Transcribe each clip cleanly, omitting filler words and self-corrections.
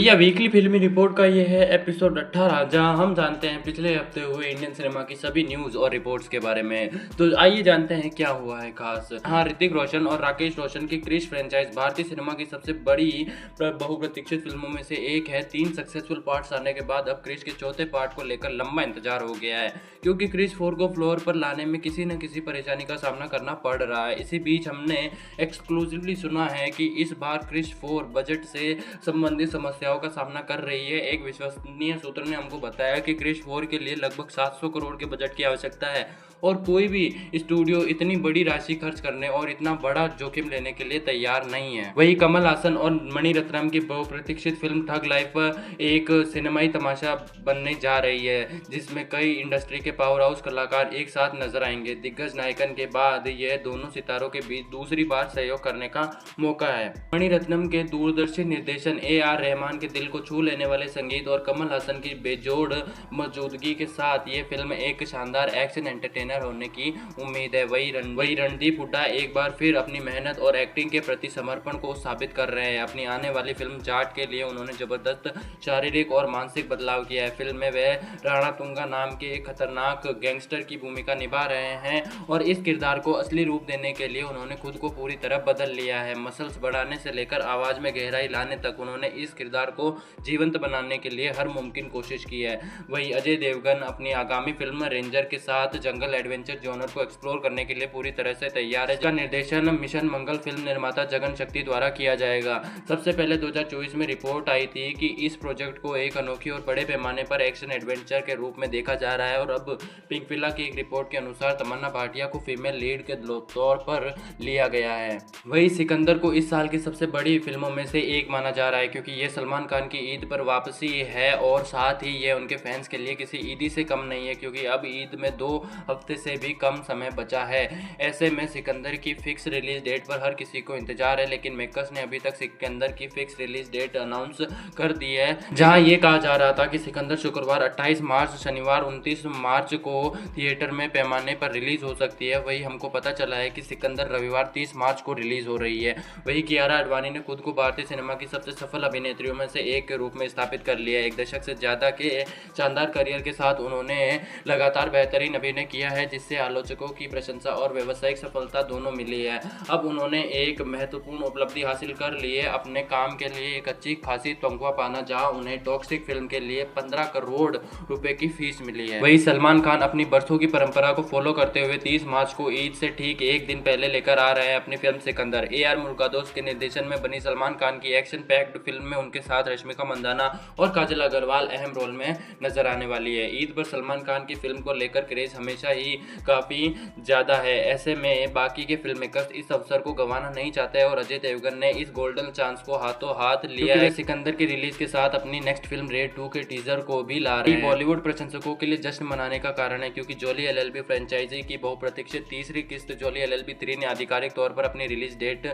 भैया वीकली फिल्मी रिपोर्ट का ये है एपिसोड 18, जहां हम जानते हैं पिछले हफ्ते हुए इंडियन सिनेमा की सभी न्यूज़ और रिपोर्ट्स के बारे में। तो आइए जानते हैं क्या हुआ है खास। हाँ, ऋतिक रोशन और राकेश रोशन की क्रिश फ्रेंचाइज भारतीय सिनेमा की सबसे बड़ी बहुप्रतीक्षित फिल्मों में से एक है। 3 सक्सेसफुल पार्ट्स आने के बाद अब क्रिश के चौथे पार्ट को लेकर लंबा इंतजार हो गया है, क्योंकि क्रिश 4 को फ्लोर पर लाने में किसी न किसी परेशानी का सामना करना पड़ रहा है। इसी बीच हमने एक्सक्लूसिवली सुना है कि इस बार क्रिश 4 बजट से संबंधित समस्याओं का सामना कर रही है। एक विश्वसनीय सूत्र ने हमको बताया कि क्रिश 4 के लिए लगभग 700 करोड़ के बजट की आवश्यकता है और कोई भी स्टूडियो इतनी बड़ी राशि खर्च करने और इतना बड़ा जोखिम लेने के लिए तैयार नहीं है। वही कमल हासन और मणिरत्नम की बहुप्रतीक्षित फिल्म ठग लाइफ एक सिनेमाई तमाशा बनने जा रही है, जिसमें कई इंडस्ट्री के पावर हाउस कलाकार एक साथ नजर आएंगे। दिग्गज नायकन के बाद यह दोनों सितारों के बीच दूसरी बार सहयोग करने का मौका है। मणिरत्नम के दूरदर्शी निर्देशन, AR रहमान के दिल को छू लेने वाले संगीत और कमल हासन की बेजोड़ मौजूदगी के साथ ये फिल्म एक शानदार एक्शन एंटरटेनर होने की उम्मीद है। वही रणदीप हुड्डा एक बार फिर अपनी मेहनत और एक्टिंग के प्रति समर्पण को साबित कर रहे हैं। अपनी आने वाली फिल्म जाट के लिए उन्होंने जबरदस्त शारीरिक और मानसिक बदलाव किया है। फिल्म में वह राणा तुंगा नाम के एक खतरनाक गैंगस्टर की भूमिका निभा रहे हैं और इस किरदार को असली रूप देने के लिए उन्होंने खुद को पूरी तरह बदल लिया है। मसल्स बढ़ाने से लेकर आवाज में गहराई लाने तक उन्होंने इस किरदार को जीवंत बनाने के लिए हर मुमकिन कोशिश की है। वही अजय देवगन अपनी आगामी फिल्म रेंजर के साथ जंगल एडवेंचर जॉनर को एक्सप्लोर करने के लिए पूरी तरह से तैयार है, जिसका निर्देशन मिशन मंगल फिल्म निर्माता जगन शक्ति द्वारा किया जाएगा। सबसे पहले 2024 में रिपोर्ट आई थी कि इस प्रोजेक्ट को एक अनोखी और बड़े पैमाने पर एक्शन एडवेंचर के रूप में देखा जा रहा है और अब पिंकविला की एक रिपोर्ट के अनुसार तमन्ना भाटिया को फीमेल लीड के तौर पर लिया गया है। वही सिकंदर को इस साल की सबसे बड़ी फिल्मों में से एक माना जा रहा है, क्योंकि यह सलमान खान की ईद पर वापसी है और साथ ही यह उनके फैंस के लिए किसी ईदी से कम नहीं है, क्योंकि अब ईद में 2 हफ्ते से भी कम समय बचा है। ऐसे में सिकंदर की फिक्स रिलीज डेट पर हर किसी को इंतजार है, लेकिन मेकर्स ने अभी तक सिकंदर की फिक्स रिलीज डेट अनाउंस कर दी है, जहां यह कहा जा रहा था कि सिकंदर शुक्रवार 28 मार्च, शनिवार 29 मार्च को थिएटर में पैमाने पर रिलीज हो सकती है। वही हमको पता चला है कि सिकंदर रविवार 30 मार्च को रिलीज हो रही है। वही कियारा आडवाणी ने खुद को भारतीय सिनेमा की सबसे सफल अभिनेत्रियों में से एक के रूप में स्थापित कर लिया है। 1 दशक से ज्यादा के शानदार करियर के साथ उन्होंने लगातार बेहतरीन अभिनय किया है, जिससे आलोचकों की प्रशंसा और व्यावसायिक सफलता दोनों मिली है। अब उन्होंने एक महत्वपूर्ण उपलब्धि हासिल कर ली है, अपने काम के लिए एक अच्छी खासी तनख्वाह पाना, जहां उन्हें टॉक्सिक फिल्म के लिए 15 करोड़ रुपए की फीस मिली है। वही सलमान खान अपनी बरसों की परंपरा को फॉलो करते हुए 30 मार्च को ईद से ठीक एक दिन पहले लेकर आ रहे हैं अपनी फिल्म सिकंदर। AR मुल्कादोस के निर्देशन में बनी सलमान खान की एक्शन पैक्ड फिल्म में उनके साथ रश्मिका मंदाना और काजल अग्रवाल अहम रोल में नजर आने वाली है। ईद पर सलमान खान की फिल्म को लेकर क्रेज हमेशा ही काफी ज्यादा है। ऐसे में बाकी के फिल्म मेकर्स इस अवसर को गंवाना नहीं चाहते और अजय देवगन ने इस गोल्डन चांस को हाथों हाथ लिया है। सिकंदर की रिलीज के साथ अपनी नेक्स्ट फिल्म रेड 2 के टीजर को भी ला रहे हैं। बॉलीवुड प्रशंसकों के लिए जश्न मनाने का कारण है, क्योंकि जोली LLB फ्रेंचाइजी की बहुप्रतीक्षित तीसरी किस्त जोली LLB 3 ने आधिकारिक तौर पर अपनी रिलीज डेट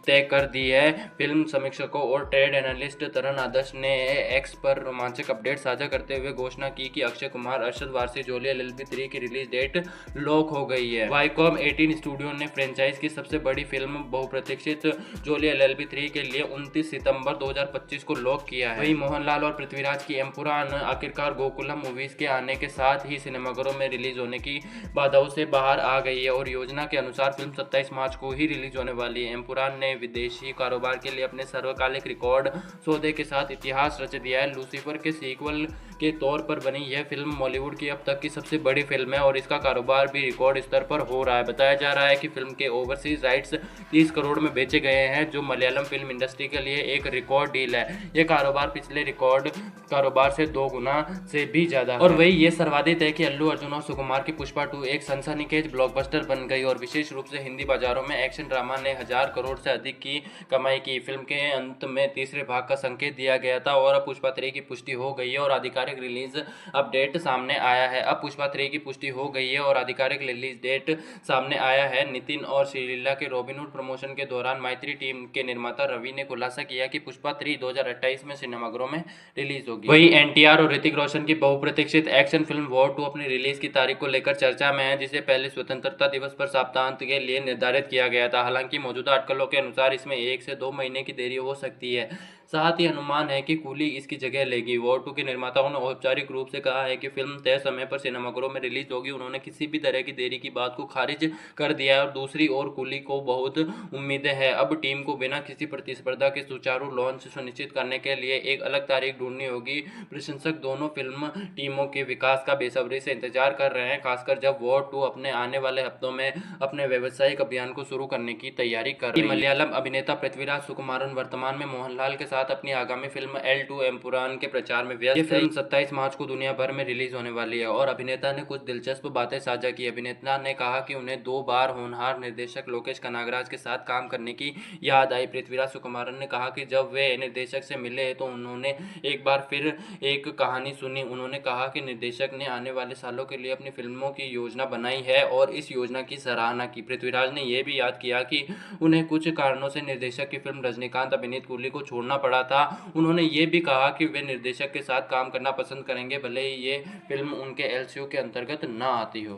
तय कर दी है। फिल्म समीक्षकों और ट्रेड एनालिस्ट तरन आदर्श ने एक्स पर रोमांचक अपडेट साझा करते हुए घोषणा की कि अक्षय कुमार, अरशद वारसी जोली LLB 3 की रिलीज डेट लॉक हो गई है। वाईकॉम 18 स्टूडियो ने फ्रेंचाइज की सबसे बड़ी फिल्म बहुप्रतीक्षित जोली LLB 3 के लिए 29 सितंबर 2025 को लॉक किया है। वही मोहनलाल और पृथ्वीराज की एम्पुरान आखिरकार गोकुलम मूवीज के आने के साथ ही सिनेमाघरों में रिलीज होने की बाधाओं से बाहर आ गई है और योजना के अनुसार फिल्म 27 मार्च को ही रिलीज होने वाली है। एम्पुरान ने विदेशी कारोबार के लिए अपने सर्वकालिक रिकॉर्ड सौदे के साथ इतिहास रच दिया है। लूसीफर के सीक्वल के तौर पर बनी यह फिल्म बॉलीवुड की अब तक की सबसे बड़ी फिल्म है और इसका कारोबार भी रिकॉर्ड स्तर पर हो रहा है। बताया जा रहा है कि फिल्म के ओवरसीज राइट्स 30 करोड़ में बेचे गए हैं, जो मलयालम फिल्म इंडस्ट्री के लिए एक रिकॉर्ड डील है। यह कारोबार पिछले रिकॉर्ड कारोबार से 2 गुना से भी ज्यादा है। और वही ये सर्वाधिक है कि अल्लू अर्जुन और सुकुमार की पुष्पा 2 एक सनसनीखेज ब्लॉकबस्टर बन गई और विशेष रूप से हिंदी बाजारों में एक्शन ड्रामा ने 1000 करोड़ से अधिक की कमाई की। फिल्म के अंत में तीसरे भाग का संकेत दिया गया था और अब पुष्पा 3 की पुष्टि हो गई है और आधिकारिक रिलीज अपडेट सामने आया है। अब पुष्पा 3 की पुष्टि हो गई है और आधिकारिक रिलीज डेट सामने आया है। नितिन और श्रीलीला के रॉबिनहुड प्रमोशन के दौरान मैत्री टीम के निर्माता रवि ने खुलासा किया कि पुष्पा 3 2028 में सिनेमाघरों में रिलीज होगी। वही NTR और ऋतिक रोशन की बहुप्रतीक्षित एक्शन फिल्म वॉर 2 अपनी रिलीज की तारीख को लेकर चर्चा में है, जिसे पहले स्वतंत्रता दिवस पर सप्ताहांत के लिए निर्धारित किया गया था। हालांकि मौजूदा अटकलों के अनुसार इसमें 1 से 2 महीने की देरी हो सकती है। साथ ही अनुमान है कि कूली इसकी जगह लेगी। वॉर 2 के निर्माताओं ने औपचारिक रूप से कहा है कि फिल्म तय समय पर सिनेमाघरों में रिलीज होगी। उन्होंने किसी भी तरह की देरी की बात को खारिज कर दिया है और दूसरी ओर कूली को बहुत उम्मीदें हैं। अब टीम को बिना किसी प्रतिस्पर्धा के सुचारू लॉन्च सुनिश्चित करने के लिए एक अलग तारीख ढूंढनी होगी। प्रशंसक दोनों फिल्म टीमों के विकास का बेसब्री से इंतजार कर रहे हैं, खासकर जब वॉर 2 अपने आने वाले हफ्तों में अपने व्यावसायिक अभियान को शुरू करने की तैयारी कर रही है। मलयालम अभिनेता पृथ्वीराज सुकुमारन वर्तमान में मोहनलाल के साथ अपनी आगामी फिल्म एल2 एम्पुरान के प्रचार में व्यस्त है। ये फिल्म 27 मार्च को दुनिया भर में रिलीज होने वाली है और अभिनेता ने कुछ दिलचस्प बातें साझा की। अभिनेता ने कहा कि उन्हें 2 बार होनहार निर्देशक लोकेश कनागराज के साथ काम करने की याद आई। पृथ्वीराज सुकुमारन ने कहा कि जब वे निर्देशक से मिले तो उन्होंने एक बार फिर एक कहानी सुनी। उन्होंने कहा कि निर्देशक ने आने वाले सालों के लिए अपनी फिल्मों की योजना बनाई है और इस योजना की सराहना की। पृथ्वीराज ने यह भी याद किया कि उन्हें कुछ कारणों से निर्देशक की फिल्म रजनीकांत अभिनीत कूली को छोड़ना पड़ा था। उन्होंने ये भी कहा कि वे निर्देशक के साथ काम करना पसंद करेंगे, भले ही ये फिल्म उनके एलसीयू के अंतर्गत न आती हो।